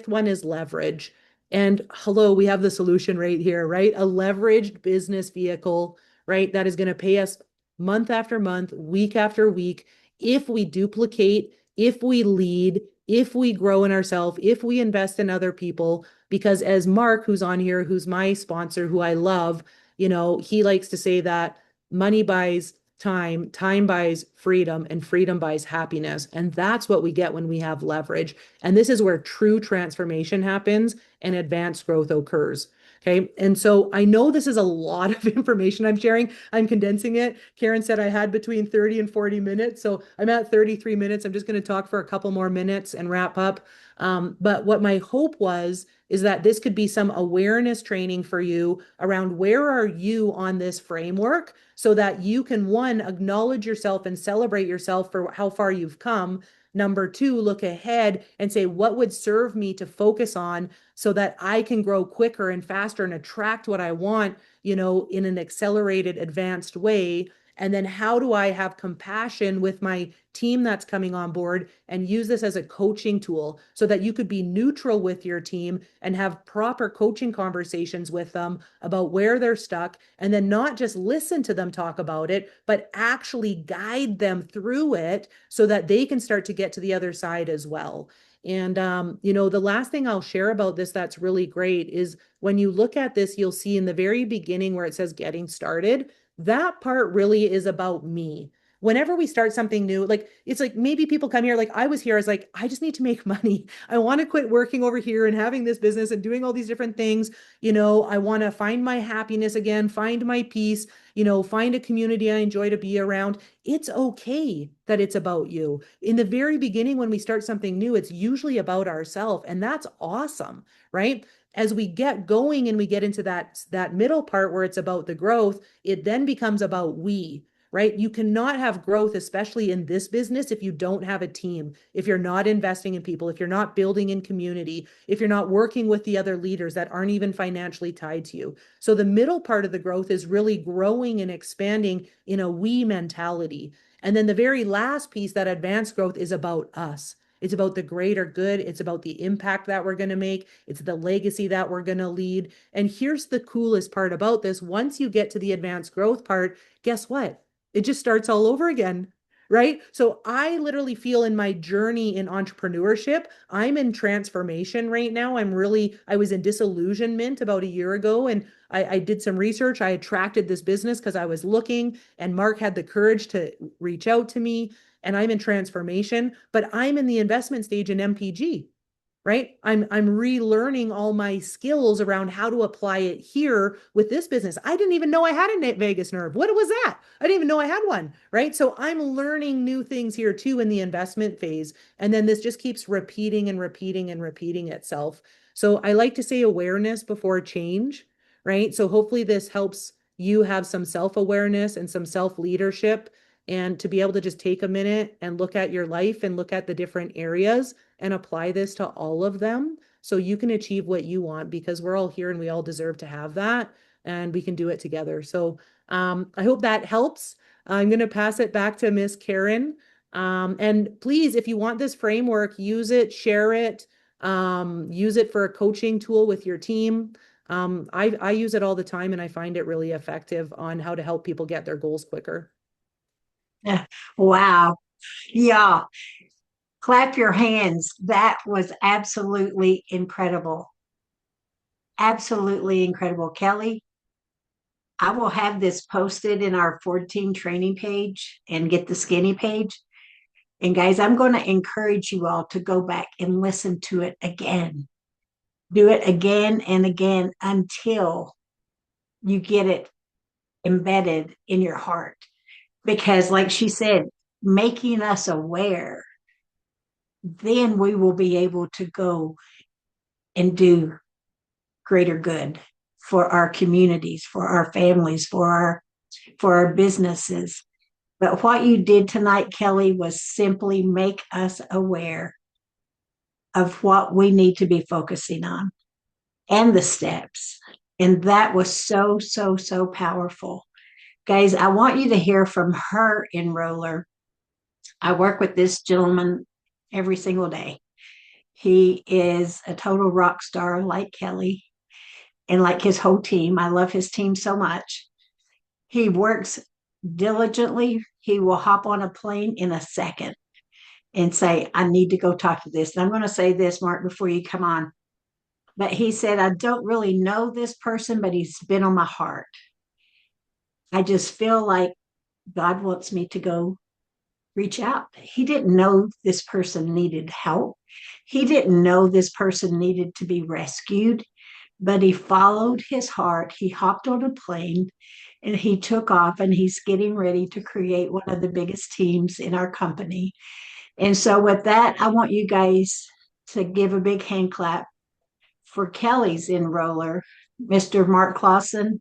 one is leverage. And hello, we have the solution right here, right? A leveraged business vehicle, right? That is going to pay us month after month, week after week, if we duplicate, if we lead, if we grow in ourselves, if we invest in other people. Because as Mark, who's on here, who's my sponsor, who I love, he likes to say that money buys time, time buys freedom, and freedom buys happiness. And that's what we get when we have leverage. And this is where true transformation happens and advanced growth occurs. Okay. And so I know this is a lot of information I'm sharing. I'm condensing it. Karen said I had between 30 and 40 minutes. So I'm at 33 minutes. I'm just going to talk for a couple more minutes and wrap up. But what my hope was is that this could be some awareness training for you around where are you on this framework so that you can, one, acknowledge yourself and celebrate yourself for how far you've come. Number two, look ahead and say, what would serve me to focus on so that I can grow quicker and faster and attract what I want, in an accelerated, advanced way. And then how do I have compassion with my team that's coming on board and use this as a coaching tool so that you could be neutral with your team and have proper coaching conversations with them about where they're stuck, and then not just listen to them talk about it, but actually guide them through it so that they can start to get to the other side as well. And, the last thing I'll share about this that's really great is when you look at this, you'll see in the very beginning where it says getting started, that part really is about me. Whenever we start something new, like it's like maybe people come here, like I was here, I was like, I just need to make money. I want to quit working over here and having this business and doing all these different things. I want to find my happiness again, find my peace, find a community I enjoy to be around. It's okay that it's about you. In the very beginning, when we start something new, it's usually about ourselves, and that's awesome, right? As we get going and we get into that middle part where it's about the growth, it then becomes about we, right? You cannot have growth, especially in this business, if you don't have a team, if you're not investing in people, if you're not building in community, if you're not working with the other leaders that aren't even financially tied to you. So the middle part of the growth is really growing and expanding in a we mentality. And then the very last piece, that advanced growth, is about us. It's about the greater good. It's about the impact that we're going to make. It's the legacy that we're going to lead. And here's the coolest part about this. Once you get to the advanced growth part, guess what? It just starts all over again, right? So I literally feel in my journey in entrepreneurship, I'm in transformation right now. I was in disillusionment about a year ago, and I did some research. I attracted this business because I was looking, and Mark had the courage to reach out to me, and I'm in transformation, but I'm in the investment stage in MPG, right? I'm relearning all my skills around how to apply it here with this business. I didn't even know I had a vagus nerve. What was that? I didn't even know I had one, right? So I'm learning new things here too in the investment phase. And then this just keeps repeating and repeating and repeating itself. So I like to say awareness before change, right? So hopefully this helps you have some self-awareness and some self-leadership, and to be able to just take a minute and look at your life and look at the different areas and apply this to all of them so you can achieve what you want, because we're all here and we all deserve to have that, and we can do it together. So I hope that helps. I'm going to pass it back to Miss Karen. And please, if you want this framework, use it, share it, use it for a coaching tool with your team. I use it all the time and I find it really effective on how to help people get their goals quicker. Wow. Yeah. Clap your hands. That was absolutely incredible. Absolutely incredible. Kelley, I will have this posted in our Ford Team training page and get the skinny page. And guys, I'm going to encourage you all to go back and listen to it again. Do it again and again until you get it embedded in your heart. Because, like she said, making us aware, then we will be able to go and do greater good for our communities, for our families, for our businesses. But what you did tonight, Kelley, was simply make us aware of what we need to be focusing on and the steps. And that was so, so, so powerful. Guys, I want you to hear from her enroller. I work with this gentleman every single day. He is a total rock star like Kelley and like his whole team. I love his team so much. He works diligently. He will hop on a plane in a second and say, I need to go talk to this. And I'm going to say this, Mark, before you come on. But he said, I don't really know this person, but he's been on my heart. I just feel like God wants me to go reach out. He didn't know this person needed help. He didn't know this person needed to be rescued, but he followed his heart. He hopped on a plane and he took off, and he's getting ready to create one of the biggest teams in our company. And so, with that, I want you guys to give a big hand clap for Kelley's enroller, Mr. Mark Clausen.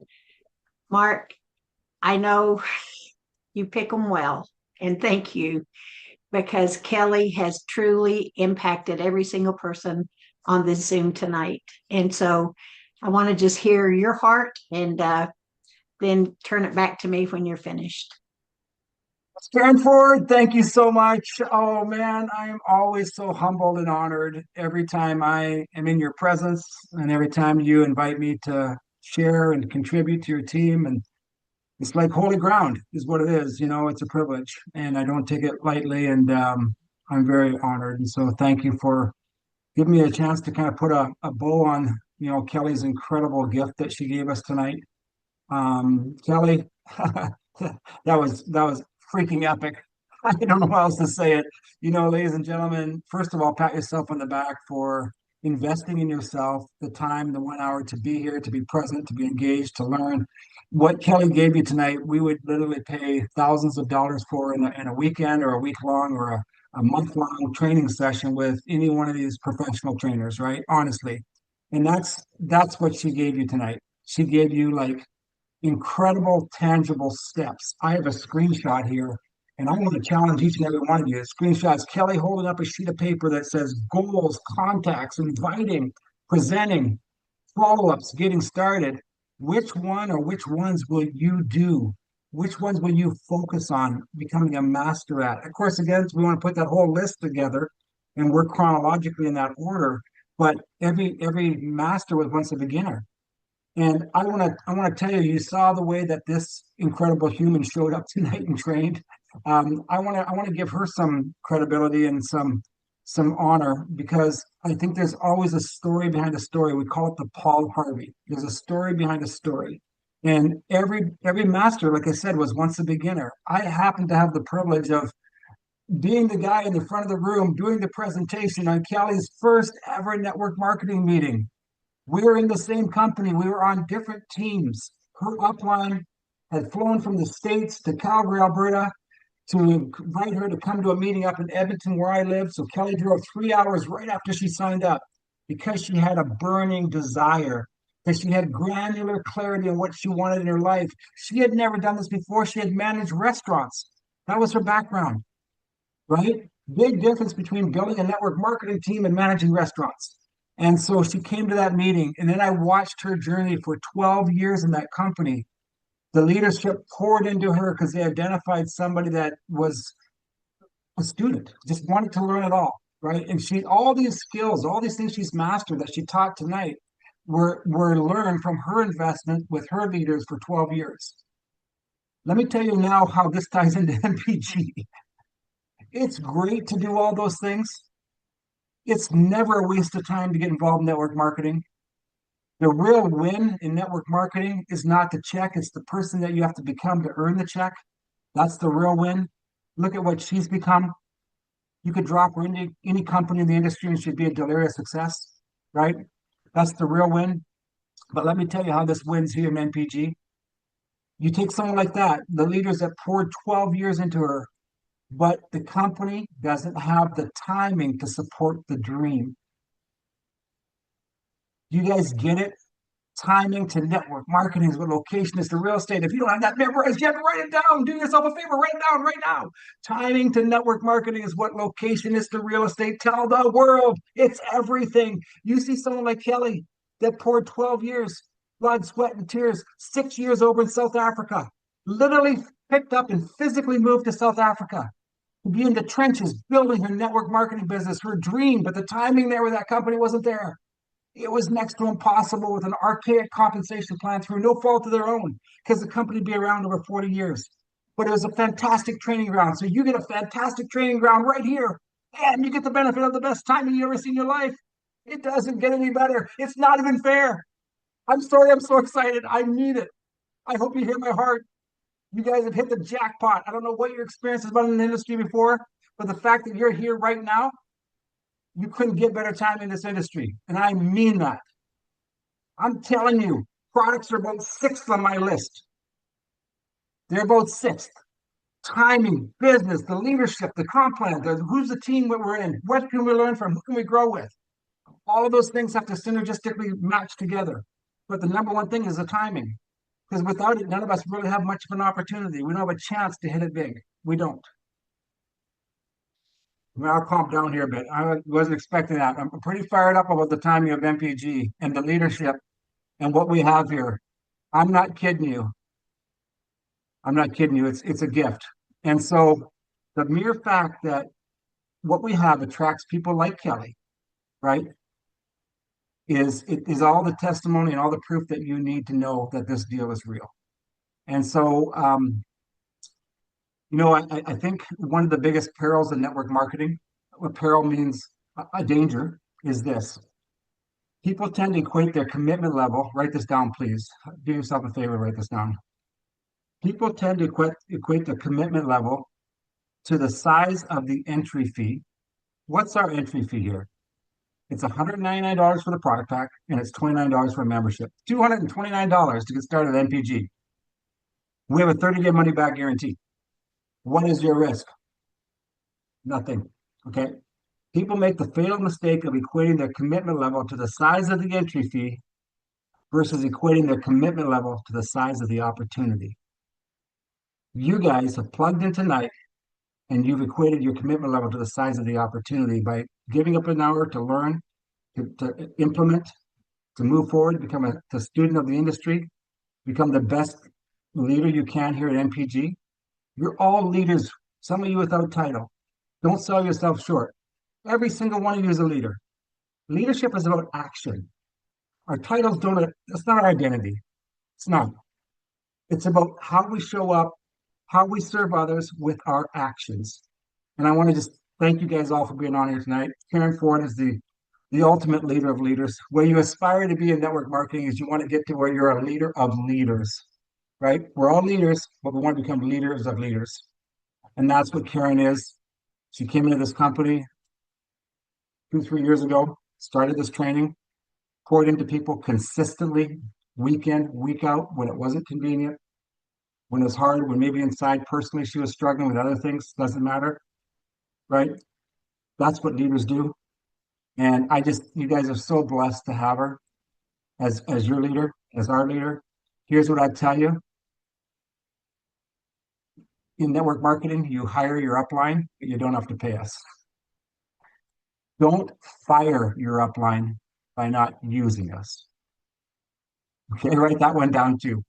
Mark, I know you pick them well, and thank you, because Kelley has truly impacted every single person on this Zoom tonight. And so I want to just hear your heart, and then turn it back to me when you're finished. Stanford, thank you so much. Oh man, I am always so humbled and honored every time I am in your presence and every time you invite me to share and contribute to your team. And it's like holy ground is what it is. You know, it's a privilege and I don't take it lightly. And I'm very honored. And so thank you for giving me a chance to kind of put a bow on, Kelley's incredible gift that she gave us tonight. Kelley, that was freaking epic. I don't know how else to say it. Ladies and gentlemen, first of all, pat yourself on the back for investing in yourself, the time, the 1 hour to be here, to be present, to be engaged, to learn. What Kelley gave you tonight, we would literally pay thousands of dollars for in a weekend or a week long or a month long training session with any one of these professional trainers, right? Honestly. And that's what she gave you tonight. She gave you like incredible tangible steps. I have a screenshot here, and I want to challenge each and every one of you. The screenshots, Kelley holding up a sheet of paper that says goals, contacts, inviting, presenting, follow-ups, getting started. Which one or which ones will you do? Which ones will you focus on becoming a master at? Of course, again, we want to put that whole list together and work chronologically in that order. But every master was once a beginner. And I want to tell you, you saw the way that this incredible human showed up tonight and trained. I want to give her some credibility and some honor because I think there's always a story behind a story. We call it the Paul Harvey. There's a story behind a story. And every master, like I said, was once a beginner. I happen to have the privilege of being the guy in the front of the room doing the presentation on Kelley's first ever network marketing meeting. We were in the same company. We were on different teams. Her upline had flown from the States to Calgary, Alberta, to invite her to come to a meeting up in Edmonton, where I live. So Kelley drove 3 hours right after she signed up because she had a burning desire, because she had granular clarity on what she wanted in her life. She had never done this before. She had managed restaurants. That was her background, right? Big difference between building a network marketing team and managing restaurants. And so she came to that meeting, and then I watched her journey for 12 years in that company. The leadership poured into her because they identified somebody that was a student, just wanted to learn it all, right? And she, all these skills, all these things she's mastered that she taught tonight were learned from her investment with her leaders for 12 years. Let me tell you now how this ties into MPG. It's great to do all those things. It's never a waste of time to get involved in network marketing. The real win in network marketing is not the check, it's the person that you have to become to earn the check. That's the real win. Look at what she's become. You could drop her into any company in the industry and she'd be a delirious success, right? That's the real win. But let me tell you how this wins here in NPG. You take someone like that, the leaders that poured 12 years into her, but the company doesn't have the timing to support the dream. You guys get it? Timing to network marketing is what location is to real estate. If you don't have that memorized yet, write it down. Do yourself a favor, write it down right now. Timing to network marketing is what location is to real estate. Tell the world it's everything. You see someone like Kelley that poured 12 years, blood, sweat, and tears, 6 years over in South Africa, literally picked up and physically moved to South Africa to be in the trenches building her network marketing business, her dream, but the timing there with that company wasn't there. It was next to impossible with an archaic compensation plan through no fault of their own because the company would be around over 40 years. But it was a fantastic training ground. So you get a fantastic training ground right here and you get the benefit of the best timing you ever seen in your life. It doesn't get any better. It's not even fair. I'm sorry. I'm so excited. I need it. I hope you hear my heart. You guys have hit the jackpot. I don't know what your experience has been in the industry before, but the fact that you're here right now, you couldn't get better time in this industry. And I mean that. I'm telling you, products are about sixth on my list. They're about sixth. Timing, business, the leadership, the comp plan, who's the team that we're in, what can we learn from, who can we grow with? All of those things have to synergistically match together. But the number one thing is the timing. Because without it, none of us really have much of an opportunity. We don't have a chance to hit it big. We don't. Well, I'll calm down here a bit. I wasn't expecting that. I'm pretty fired up about the timing of MPG and the leadership and what we have here. I'm not kidding you. I'm not kidding you. It's a gift. And so the mere fact that what we have attracts people like Kelley, right? Is all the testimony and all the proof that you need to know that this deal is real. And so I think one of the biggest perils in network marketing, what peril means a danger, is this. People tend to equate their commitment level, write this down, please. Do yourself a favor, write this down. People tend to equate their commitment level to the size of the entry fee. What's our entry fee here? It's $199 for the product pack, and it's $29 for a membership. $229 to get started at MPG. We have a 30-day money-back guarantee. What is your risk? Nothing. Okay. People make the fatal mistake of equating their commitment level to the size of the entry fee versus equating their commitment level to the size of the opportunity. You guys have plugged in tonight and you've equated your commitment level to the size of the opportunity by giving up an hour to learn, to implement, to move forward, become a student of the industry, become the best leader you can here at MPG. You're all leaders, some of you without title. Don't sell yourself short. Every single one of you is a leader. Leadership is about action. Our titles that's not our identity. It's not. It's about how we show up, how we serve others with our actions. And I want to just thank you guys all for being on here tonight. Karen Ford is the ultimate leader of leaders. Where you aspire to be in network marketing is you want to get to where you're a leader of leaders, right? We're all leaders, but we want to become leaders of leaders. And that's what Karen is. She came into this company 2-3 years ago, started this training, poured into people consistently, week in, week out, when it wasn't convenient, when it was hard, when maybe inside personally she was struggling with other things, doesn't matter, right? That's what leaders do. And you guys are so blessed to have her as your leader, as our leader. Here's what I tell you. In network marketing, you hire your upline, but you don't have to pay us. Don't fire your upline by not using us. Okay, write that one down too.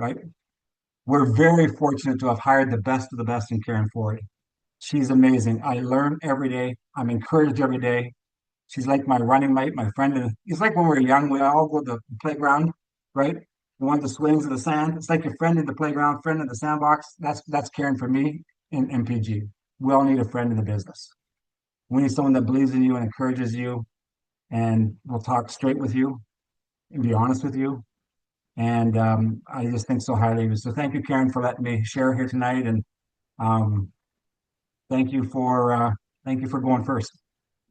right? We're very fortunate to have hired the best of the best in Karen Ford. She's amazing. I learn every day. I'm encouraged every day. She's like my running mate, my friend. And it's like when we were young, we all go to the playground, right? We want the swings in the sand. It's like your friend in the playground, friend in the sandbox. That's Karen for me in MPG. We all need a friend in the business. We need someone that believes in you and encourages you and will talk straight with you and be honest with you. And I just think so highly of you. So thank you, Karen, for letting me share here tonight. And um, thank you for going first.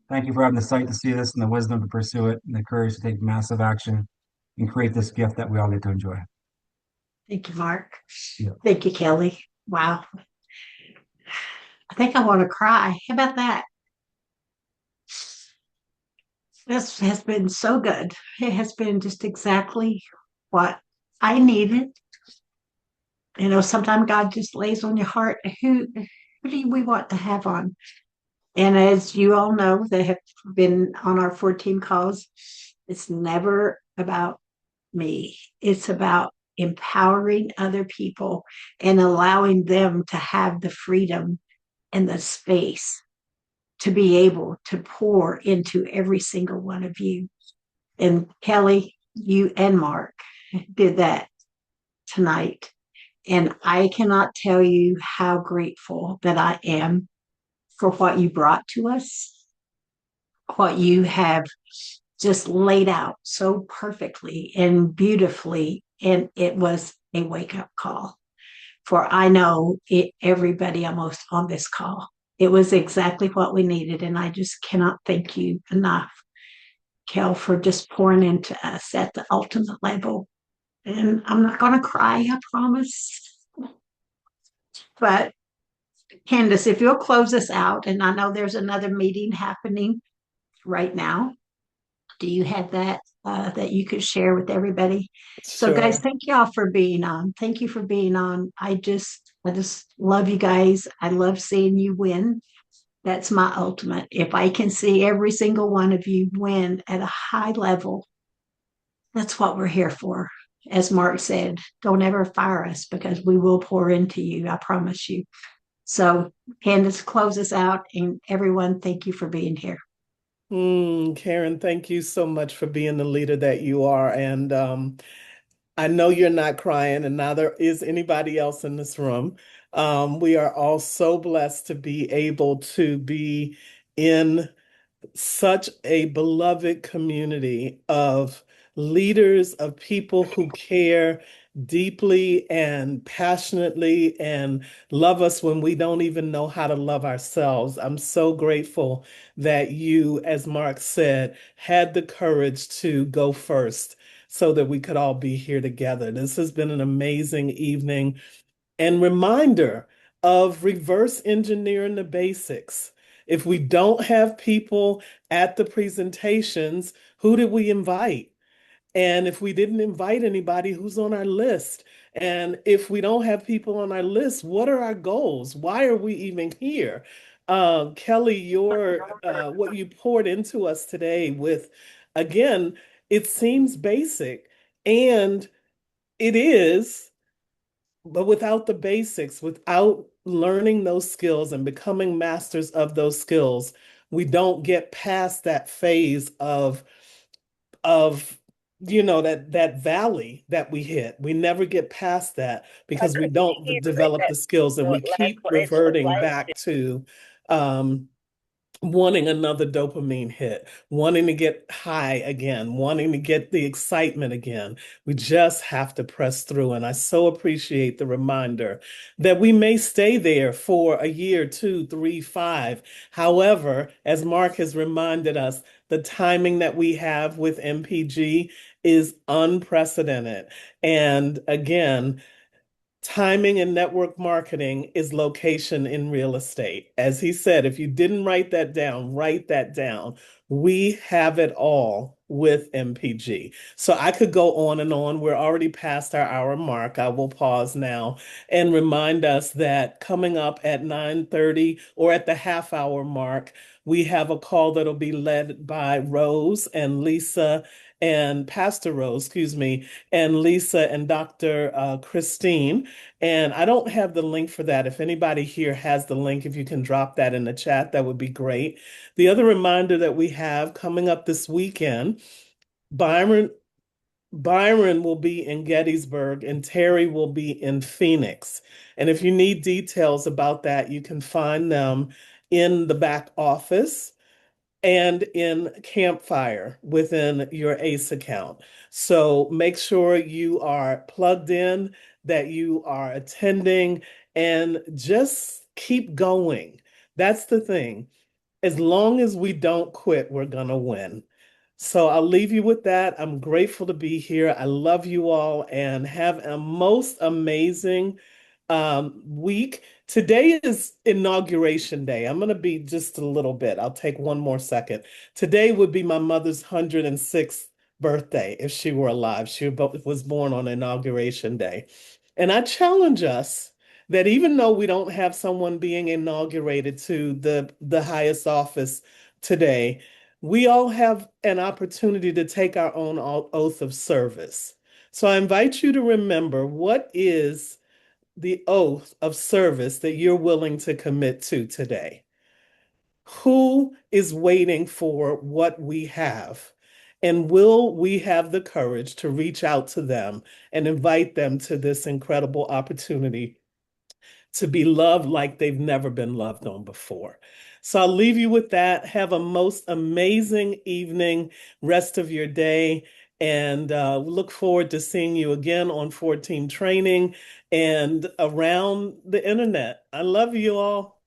Thank you for having the sight to see this and the wisdom to pursue it and the courage to take massive action and create this gift that we all get to enjoy. Thank you, Mark. Yeah. Thank you, Kelley. Wow. I think I want to cry. How about that? This has been so good. It has been just exactly what I needed. Sometimes God just lays on your heart, who do we want to have on? And as you all know, that have been on our 14 calls, it's never about me. It's about empowering other people and allowing them to have the freedom and the space to be able to pour into every single one of you. And Kelley, you and Mark did that tonight. And I cannot tell you how grateful that I am for what you brought to us, what you have just laid out so perfectly and beautifully. And it was a wake up call for I know it, everybody almost on this call. It was exactly what we needed. And I just cannot thank you enough, Kel, for just pouring into us at the ultimate level. And I'm not going to cry, I promise. But Candace, if you'll close us out, and I know there's another meeting happening right now. Do you have that that you could share with everybody? So, guys, Sure. thank y'all for being on. Thank you for being on. I just love you guys. I love seeing you win. That's my ultimate. If I can see every single one of you win at a high level, that's what we're here for. As Mark said, don't ever fire us because we will pour into you. I promise you. So, Candace, close us out, and everyone, thank you for being here. Karen, thank you so much for being the leader that you are. And I know you're not crying, and neither is anybody else in this room. We are all so blessed to be able to be in such a beloved community of leaders, of people who care deeply and passionately and love us when we don't even know how to love ourselves. I'm so grateful that you, as Mark said, had the courage to go first so that we could all be here together. This has been an amazing evening and reminder of reverse engineering the basics. If we don't have people at the presentations, who did we invite? And if we didn't invite anybody, who's on our list? And if we don't have people on our list, what are our goals? Why are we even here? Kelley, your what you poured into us today with, again, it seems basic, and it is. But without the basics, without learning those skills and becoming masters of those skills, we don't get past that phase of that valley that we hit. We never get past that because we don't develop the skills and we keep reverting back to um wanting another dopamine hit, wanting to get high again, wanting to get the excitement again. We just have to press through. And I so appreciate the reminder that we may stay there for a year, two, three, five. However, as Mark has reminded us, the timing that we have with MPG is unprecedented. And again, timing and network marketing is location in real estate. As he said, if you didn't write that down, write that down. We have it all with MPG. So I could go on and on. We're already past our hour mark. I will pause now and remind us that coming up at 9:30 or at the half hour mark, We have a call that'll be led by Rose and Lisa and Pastor Rose, excuse me, and Lisa and Dr. Christine. And I don't have the link for that. If anybody here has the link, if you can drop that in the chat, that would be great. The other reminder that we have coming up this weekend, Byron will be in Gettysburg and Terry will be in Phoenix. And if you need details about that, you can find them in the back office and in Campfire within your ACE account. So make sure you are plugged in, that you are attending, and just keep going. That's the thing. As long as we don't quit, we're going to win. So I'll leave you with that. I'm grateful to be here. I love you all and have a most amazing week. Today is inauguration day. I'm going to be just a little bit. I'll take one more second. Today would be my mother's 106th birthday if she were alive. She was born on inauguration day. And I challenge us that even though we don't have someone being inaugurated to the highest office today, we all have an opportunity to take our own oath of service. So I invite you to remember, what is the oath of service that you're willing to commit to today? Who is waiting for what we have? And will we have the courage to reach out to them and invite them to this incredible opportunity to be loved like they've never been loved on before? So I'll leave you with that. Have a most amazing evening, rest of your day, and look forward to seeing you again on 14 Training and around the internet. I love you all.